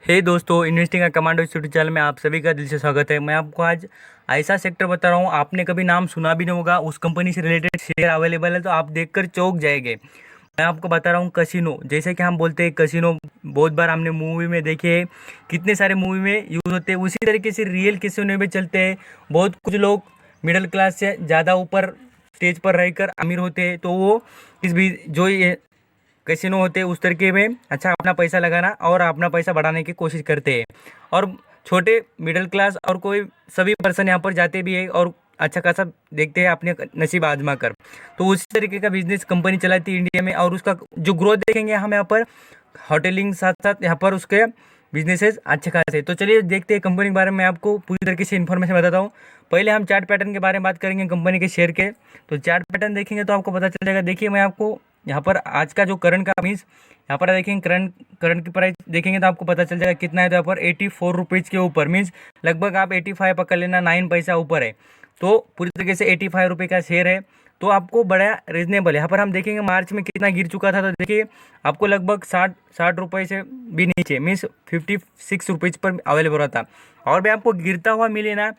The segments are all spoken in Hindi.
हे दोस्तों, इन्वेस्टिंग का कमांडो यूट्यूब चैनल में आप सभी का दिल से स्वागत है। मैं आपको आज ऐसा सेक्टर बता रहा हूँ, आपने कभी नाम सुना भी नहीं होगा। उस कंपनी से रिलेटेड शेयर अवेलेबल है तो आप देखकर चौंक जाएंगे। मैं आपको बता रहा हूँ कसिनो। जैसे कि हम बोलते हैं कसिनो, बहुत बार हमने मूवी में देखे हैं, कितने सारे मूवी में यूज़ होते हैं। उसी तरीके से रियल कसिनो में चलते हैं। बहुत कुछ लोग मिडिल क्लास से ज़्यादा ऊपर स्टेज पर रहकर अमीर होते हैं, तो वो इस भी जो ये कैसीनो होते हैं उस तरीके में अच्छा अपना पैसा लगाना और अपना पैसा बढ़ाने की कोशिश करते हैं। और छोटे मिडिल क्लास और कोई सभी पर्सन यहाँ पर जाते भी है और अच्छा खासा देखते हैं अपने नसीब आजमा कर। तो उसी तरीके का बिजनेस कंपनी चलाती है इंडिया में, और उसका जो ग्रोथ देखेंगे हम यहाँ पर होटलिंग साथ साथ यहाँ पर उसके बिजनेसेस अच्छे खासे। तो चलिए देखते हैं कंपनी के बारे में। मैं आपको पूरी तरीके से इन्फॉर्मेशन बताता हूँ। पहले हम चार्ट पैटर्न के बारे में बात करेंगे कंपनी के शेयर के। तो चार्ट पैटर्न देखेंगे तो आपको पता चल जाएगा। देखिए, मैं आपको यहाँ पर आज का जो करंट का मीन्स यहाँ पर देखेंगे करंट करंट की प्राइस देखेंगे तो आपको पता चल जाएगा कितना है। तो यहाँ पर 84 रुपीज़ के ऊपर, मीन्स लगभग आप 85 पकड़ लेना, 9 पैसा ऊपर है। तो पूरी तरीके से 85 रुपये का शेयर है, तो आपको बड़ा रीजनेबल है। यहाँ पर हम देखेंगे मार्च में कितना गिर चुका था, तो देखिए आपको लगभग 60 रुपये से भी नीचे, मीन्स 56 रुपीज़ पर अवेलेबल रहा था। और भी आपको गिरता हुआ मिले ना,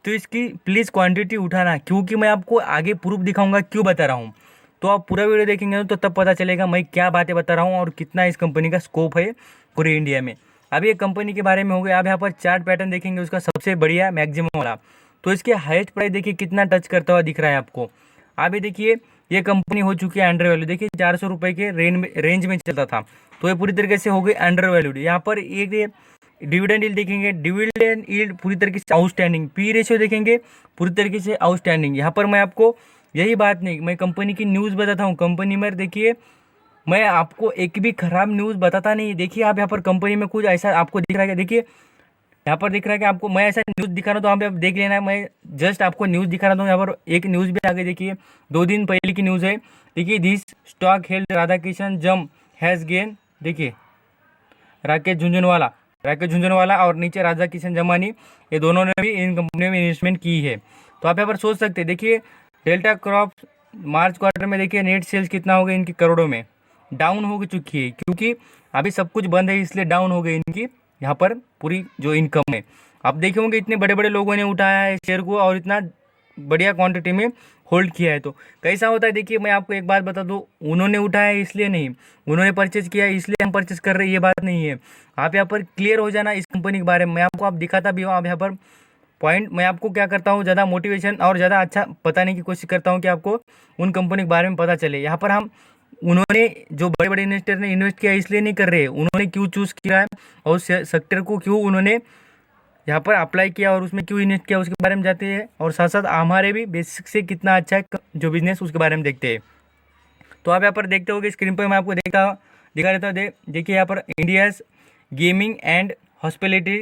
तो इसकी प्लीज़ क्वांटिटी उठाना, क्योंकि मैं आपको आगे प्रूफ दिखाऊंगा क्यों बता रहा हूँ। तो आप पूरा वीडियो देखेंगे तो तब पता चलेगा मैं क्या बातें बता रहा हूँ और कितना इस कंपनी का स्कोप है पूरे इंडिया में। अब ये कंपनी के बारे में हो गया। अब यहाँ पर चार्ट पैटर्न देखेंगे उसका सबसे बढ़िया मैक्सिमम वाला, तो इसके हाईएस्ट प्राइस देखिए कितना टच करता हुआ दिख रहा है आपको। आप ये देखिए, ये कंपनी हो चुकी है अंडर वैल्यू। देखिए 400 रुपये के रेंज में चलता था, तो ये पूरी तरीके से हो गई अंडर वैल्यूड। यहाँ पर एक डिविडेंड यील्ड देखेंगे, डिविडेंड यील्ड पूरी तरीके से आउटस्टैंडिंग। पी रेशियो देखेंगे पूरी तरीके से आउटस्टैंडिंग। यहाँ पर मैं आपको यही बात नहीं, मैं कंपनी की न्यूज़ बताता हूँ। कंपनी में देखिए मैं आपको एक भी खराब न्यूज़ बताता नहीं। देखिए आप यहाँ पर कंपनी में कुछ ऐसा आपको दिख रहा है, देखिए यहाँ पर दिख रहा है कि आपको मैं ऐसा न्यूज़ दिखा रहा हूँ, तो यहाँ पे आप देख लेना है। मैं जस्ट आपको न्यूज़ दिखा रहा हूँ। यहाँ पर एक न्यूज़ भी आ गई, देखिए 2 दिन पहले की न्यूज़ है। देखिए दिस स्टॉक हेल्ड राधाकिशन जम हैज़ गेन। देखिए राकेश झुंझुनवाला और नीचे राधा किशन जमानी, ये दोनों ने भी इन कंपनियों में इन्वेस्टमेंट की है। तो आप यहाँ पर सोच सकते हैं। देखिए डेल्टा क्रॉप मार्च क्वार्टर में देखिए नेट सेल्स कितना हो गया इनकी, करोड़ों में डाउन हो चुकी है, क्योंकि अभी सब कुछ बंद है इसलिए डाउन हो गई इनकी यहाँ पर पूरी जो इनकम है। आप देखे होंगे इतने बड़े बड़े लोगों ने उठाया है शेयर को और इतना बढ़िया क्वांटिटी में होल्ड किया है। तो कैसा होता है, देखिए मैं आपको एक बात बता दूं, उन्होंने उठाया है इसलिए नहीं, उन्होंने परचेज किया है इसलिए हम परचेज कर रहे हैं, ये बात नहीं है। आप यहाँ पर क्लियर हो जाना इस कंपनी के बारे में। मैं आपको आप दिखाता भी हूँ। आप यहाँ पर पॉइंट मैं आपको क्या करता हूँ, ज़्यादा मोटिवेशन और ज़्यादा अच्छा बताने की कोशिश करता हूँ कि आपको उन कंपनी के बारे में पता चले। यहाँ पर हम उन्होंने जो बड़े बड़े इन्वेस्टर ने इन्वेस्ट किया इसलिए नहीं कर रहे, उन्होंने क्यों चूज़ किया है और सेक्टर को क्यों उन्होंने यहाँ पर अप्लाई किया और उसमें क्यों इन्वेस्ट किया, उसके बारे में जानते हैं। और साथ साथ हमारे भी बेसिक से कितना अच्छा है जो बिजनेस, उसके बारे में देखते हैं। तो आप यहाँ पर देखते हो कि स्क्रीन पर मैं आपको दिखा देता हूँ। देखिए यहाँ पर India's gaming and hospitality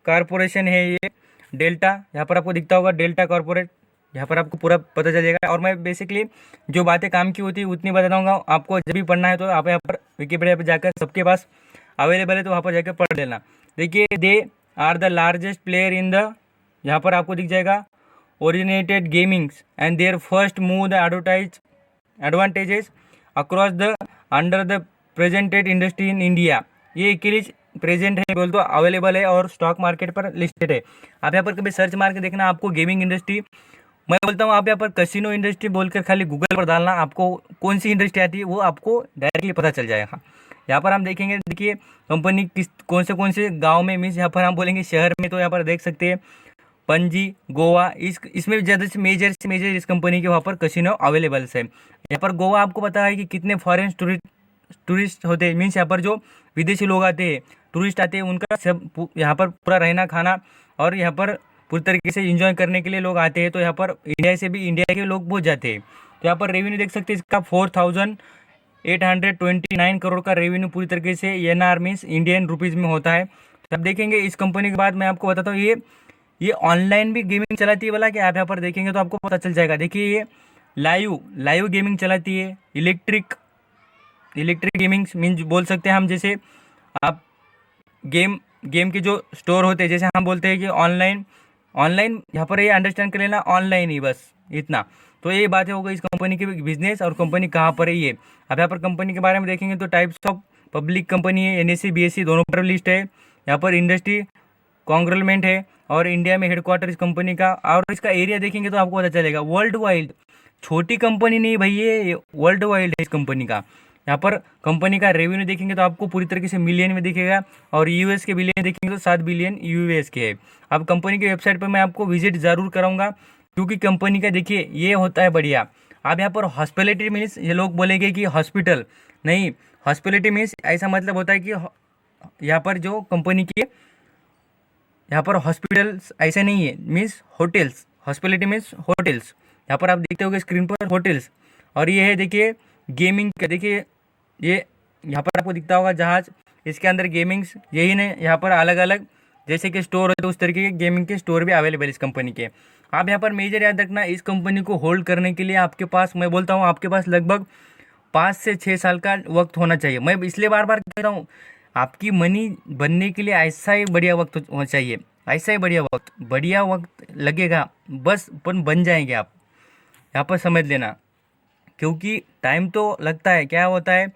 corporation है ये डेल्टा। यहाँ पर आपको दिखता होगा डेल्टा कॉरपोरेट, यहाँ पर आपको पूरा पता चल जाएगा। और मैं बेसिकली जो बातें काम की होती है उतनी बताऊँगा। आपको जब भी पढ़ना है तो आप यहाँ पर विकिपीडिया पर जाकर, सबके पास अवेलेबल है तो वहाँ पर जाकर पढ़ लेना। देखिए they are the largest player in the, यहाँ पर आपको दिख जाएगा originated gamings and their first move the advantages across the under the presented industry in India. ये अकेले प्रेजेंट है, बोल तो अवेलेबल है और स्टॉक मार्केट पर लिस्टेड है। आप यहाँ पर कभी सर्च मार के देखना, आपको गेमिंग इंडस्ट्री, मैं बोलता हूँ आप यहाँ पर कसिनो इंडस्ट्री बोलकर खाली गूगल पर डालना, आपको कौन सी इंडस्ट्री आती है वो आपको डायरेक्टली पता चल जाएगा। यहाँ पर हम देखेंगे, देखिए कंपनी कौन से गांव में, मीन्स यहाँ पर हम बोलेंगे शहर में, तो यहाँ पर देख सकते हैं पणजी गोवा, इसमें ज़्यादा से मेजर इस कंपनी के वहाँ पर कसिनो अवेलेबल है। यहाँ पर गोवा आपको पता है कि कितने फॉरेन टूरिस्ट होते हैं, मीन्स यहाँ पर जो विदेशी लोग आते हैं, टूरिस्ट आते हैं, उनका सब यहाँ पर पूरा रहना खाना और यहाँ पर पूरी तरीके से एंजॉय करने के लिए लोग आते हैं। तो यहाँ पर इंडिया के लोग बहुत जाते हैं। तो यहाँ पर रेवेन्यू देख सकते हैं इसका 4829 करोड़ का रेवेन्यू पूरी तरीके से एनआर मीन्स इंडियन रुपीज़ में होता है। तो आप देखेंगे इस कंपनी के बाद मैं आपको बताता हूँ, ये ऑनलाइन भी गेमिंग चलाती है वाला कि आप यहाँ पर देखेंगे तो आपको पता चल जाएगा। देखिए ये लाइव गेमिंग चलाती है, इलेक्ट्रिक गेमिंग मीन्स बोल सकते हैं हम, जैसे आप गेम के जो स्टोर होते हैं, जैसे हम बोलते हैं कि ऑनलाइन यहाँ पर ये अंडरस्टैंड कर लेना, ऑनलाइन ही बस इतना। तो ये बातें हो गई इस कंपनी के बिजनेस और कंपनी कहाँ पर है ये। अब यहाँ पर कंपनी के बारे में देखेंगे तो टाइप्स ऑफ पब्लिक कंपनी है, एनएससी बीएससी दोनों पर लिस्ट है। यहाँ पर इंडस्ट्री कॉन्ग्रेलमेंट है और इंडिया में हेडक्वार्टर इस कंपनी का, और इसका एरिया देखेंगे तो आपको पता चलेगा वर्ल्ड वाइड। छोटी कंपनी नहीं भाई, ये वर्ल्ड वाइड है इस कंपनी का। यहाँ पर कंपनी का रेवेन्यू देखेंगे तो आपको पूरी तरीके से मिलियन में दिखेगा, और यूएस के बिलियन देखेंगे तो 7 बिलियन यूएस के है। अब कंपनी की वेबसाइट पर मैं आपको विजिट ज़रूर कराऊंगा, क्योंकि कंपनी का देखिए ये होता है बढ़िया। अब यहाँ पर हॉस्पिटलिटी मीन्स, ये लोग बोलेंगे कि हॉस्पिटल नहीं, हॉस्पिटलिटी मीन्स ऐसा मतलब होता है कि यहाँ पर जो कंपनी की, यहाँ पर हॉस्पिटल्स ऐसे नहीं है, means hotels. Hospitality means hotels. यहाँ पर आप देखते होंगे स्क्रीन पर होटल्स, और ये है देखिए गेमिंग का, देखिए ये यहाँ पर आपको दिखता होगा जहाज, इसके अंदर गेमिंग्स यही ने, यहाँ पर अलग अलग जैसे कि स्टोर होते हैं उस तरीके के गेमिंग के स्टोर भी अवेलेबल इस कंपनी के। आप यहाँ पर मेजर याद रखना, इस कंपनी को होल्ड करने के लिए आपके पास, मैं बोलता हूँ आपके पास लगभग 5 से 6 साल का वक्त होना चाहिए। मैं इसलिए बार बार कह रहा हूँ, आपकी मनी बनने के लिए ऐसा ही बढ़िया वक्त होना चाहिए, ऐसा ही बढ़िया वक्त लगेगा बस, पर बन जाएंगे आप, यहाँ पर समझ लेना। क्योंकि टाइम तो लगता है, क्या होता है,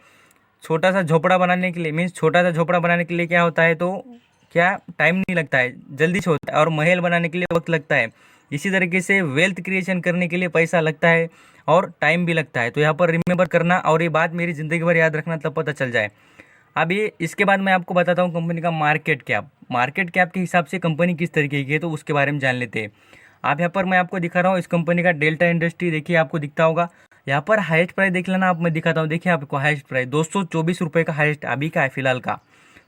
छोटा सा झोपड़ा बनाने के लिए, मीन्स छोटा सा झोपड़ा बनाने के लिए क्या होता है, तो क्या टाइम नहीं लगता है, जल्दी से होता है, और महल बनाने के लिए वक्त लगता है। इसी तरीके से वेल्थ क्रिएशन करने के लिए पैसा लगता है और टाइम भी लगता है। तो यहाँ पर रिमेंबर करना, और ये बात मेरी ज़िंदगी भर याद रखना, तब पता चल जाए। अब ये इसके बाद मैं आपको बताता हूँ कंपनी का मार्केट कैप। मार्केट कैप के हिसाब से कंपनी किस तरीके की है, तो उसके बारे में जान लेते हैं। आप यहाँ पर मैं आपको दिखा रहा हूँ इस कंपनी का डेल्टा इंडस्ट्री, देखिए आपको दिखता होगा। यहाँ पर हाईएस्ट प्राइस देख लेना आप, मैं दिखाता हूँ। देखिए आपको हाईएस्ट प्राइस 224 रुपये का हाईएस्ट अभी का है फिलहाल का।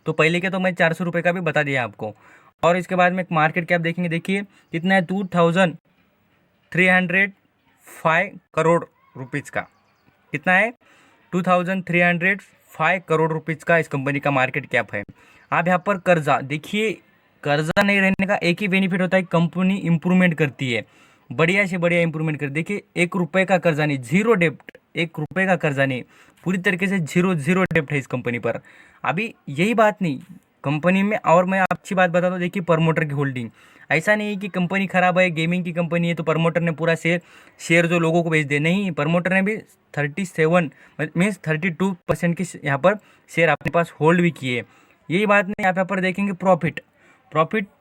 तो पहले के तो मैं 400 रुपये का भी बता दिया आपको। और इसके बाद में मार्केट कैप देखेंगे, देखिए कितना है, 2305 करोड़ रुपीज़ का। कितना है, 2305 करोड़ रुपीज़ का इस कंपनी का मार्केट कैप है। आप यहाँ पर कर्जा देखिए, कर्जा नहीं रहने का एक ही बेनिफिट होता है, कंपनी इंप्रूवमेंट करती है, बढ़िया से बढ़िया इंप्रूवमेंट कर। देखिए 1 रुपये का कर्जा नहीं, जीरो डेप्ट, 1 रुपये का कर्जा नहीं, पूरी तरीके से जीरो डेप्ट है इस कंपनी पर। अभी यही बात नहीं कंपनी में, और मैं अच्छी बात बता दूँ, देखिए प्रमोटर की होल्डिंग, ऐसा नहीं है कि कंपनी खराब है, गेमिंग की कंपनी है तो प्रमोटर ने पूरा शेयर जो लोगों को बेच दे, नहीं, प्रमोटर ने भी 37 मीन्स 32% की यहाँ पर शेयर अपने पास होल्ड भी किए। यही बात नहीं, आप यहाँ पर देखेंगे प्रॉफिट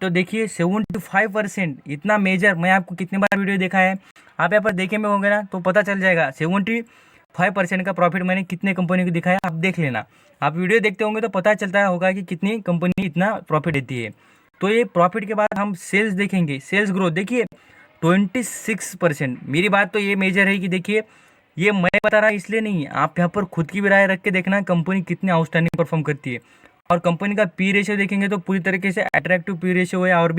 तो देखिए 75%, इतना मेजर, मैं आपको कितनी बार वीडियो देखा है, आप यहाँ पर देखे में होंगे ना, तो पता चल जाएगा 75% का प्रॉफिट मैंने कितने कंपनी को दिखाया, आप देख लेना। आप वीडियो देखते होंगे तो पता चलता होगा कि कितनी कंपनी इतना प्रॉफिट देती है। तो ये प्रॉफिट के बाद हम सेल्स देखेंगे, सेल्स ग्रोथ देखिए 26%। मेरी बात तो ये मेजर है कि देखिए, ये मैं बता रहा इसलिए नहीं, आप यहाँ पर खुद की भी राय रख के देखना कंपनी कितनी आउटस्टैंडिंग परफॉर्म करती है। और कंपनी का पी रेशियो देखेंगे तो पूरी तरीके से अट्रैक्टिव पी रेशियो है, और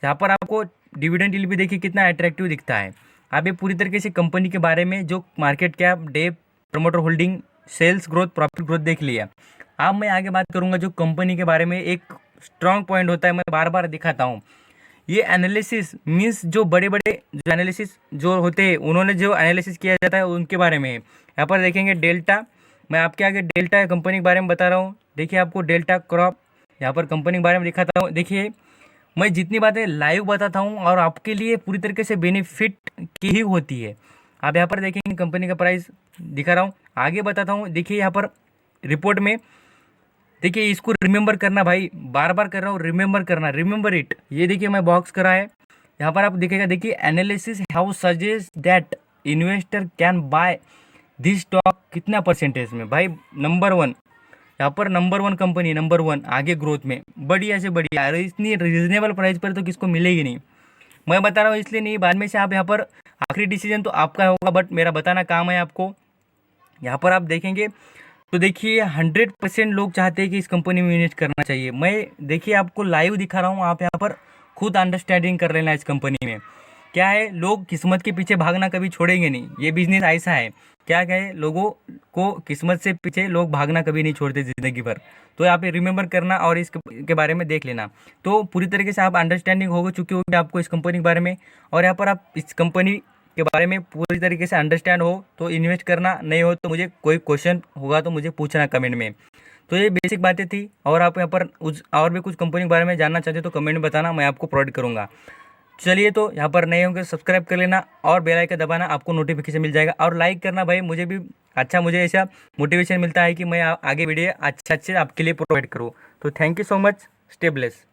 यहाँ पर आपको डिविडेंड यील्ड भी देखिए कितना अट्रैक्टिव दिखता है। आप ये पूरी तरीके से कंपनी के बारे में जो market cap, debt, promoter holding, sales growth, profit growth देख लिया। अब मैं आगे बात करूंगा जो कंपनी के बारे में एक स्ट्रॉन्ग पॉइंट होता है, मैं बार बार दिखाता हूँ। ये एनालिसिस मीन्स जो बड़े बड़े जो एनालिसिस जो होते हैं, उन्होंने जो एनालिसिस किया जाता है उनके बारे में। यहाँ पर देखेंगे डेल्टा, मैं आपके आगे डेल्टा कंपनी के बारे में बता रहा हूँ। देखिए आपको डेल्टा क्रॉप यहाँ पर कंपनी के बारे में दिखाता हूँ। देखिए मैं जितनी बातें लाइव बताता हूँ और आपके लिए पूरी तरीके से बेनिफिट की ही होती है। आप यहाँ पर देखेंगे कंपनी का प्राइस दिखा रहा हूँ, आगे बताता हूँ। देखिए यहाँ पर रिपोर्ट में देखिए, इसको रिमेंबर करना भाई, बार बार कर रहा हूँ, रिमेंबर करना, रिमेंबर इट। ये देखिए मैं बॉक्स करा है, यहाँ पर आप देखेगा, देखिए analysis how suggest that investor can by this stock, कितना परसेंटेज में भाई, नंबर 1, यहाँ पर नंबर 1 कंपनी, नंबर 1 आगे ग्रोथ में, बढ़िया से बढ़िया। अरे इतनी रिजनेबल प्राइस पर तो किसको मिलेगी नहीं, मैं बता रहा हूँ इसलिए नहीं, बाद में से आप यहाँ पर आखिरी डिसीजन तो आपका होगा, बट मेरा बताना काम है आपको। यहाँ पर आप देखेंगे तो देखिए 100% लोग चाहते हैं कि इस कंपनी में इन्वेस्ट करना चाहिए। मैं देखिए आपको लाइव दिखा रहा हूँ, आप यहाँ पर खुद अंडरस्टैंडिंग कर लेना। इस कंपनी में क्या है, लोग किस्मत के पीछे भागना कभी छोड़ेंगे नहीं, ये बिजनेस ऐसा है। क्या है, लोगों को किस्मत से पीछे लोग भागना कभी नहीं छोड़ते ज़िंदगी भर। तो आप ये रिमेंबर करना और इसके बारे में देख लेना, तो पूरी तरीके से आप अंडरस्टैंडिंग हो चुकी होगी आपको इस कंपनी के बारे में। और यहाँ पर आप इस कंपनी के बारे में पूरी तरीके से अंडरस्टैंड हो तो इन्वेस्ट करना, नहीं हो तो मुझे कोई क्वेश्चन होगा तो मुझे पूछना कमेंट में। तो ये बेसिक बातें थी, और आप यहाँ पर और भी कुछ कंपनी के बारे में जानना चाहते हो तो कमेंट में बताना, मैं आपको प्रोवाइड करूँगा। चलिए तो यहाँ पर नए होंगे सब्सक्राइब कर लेना और बेल आइकन दबाना, आपको नोटिफिकेशन मिल जाएगा। और लाइक करना भाई, मुझे भी अच्छा, मुझे ऐसा मोटिवेशन मिलता है कि मैं आगे वीडियो अच्छे अच्छे आपके लिए प्रोवाइड करूँ। तो thank you so much, stay bless.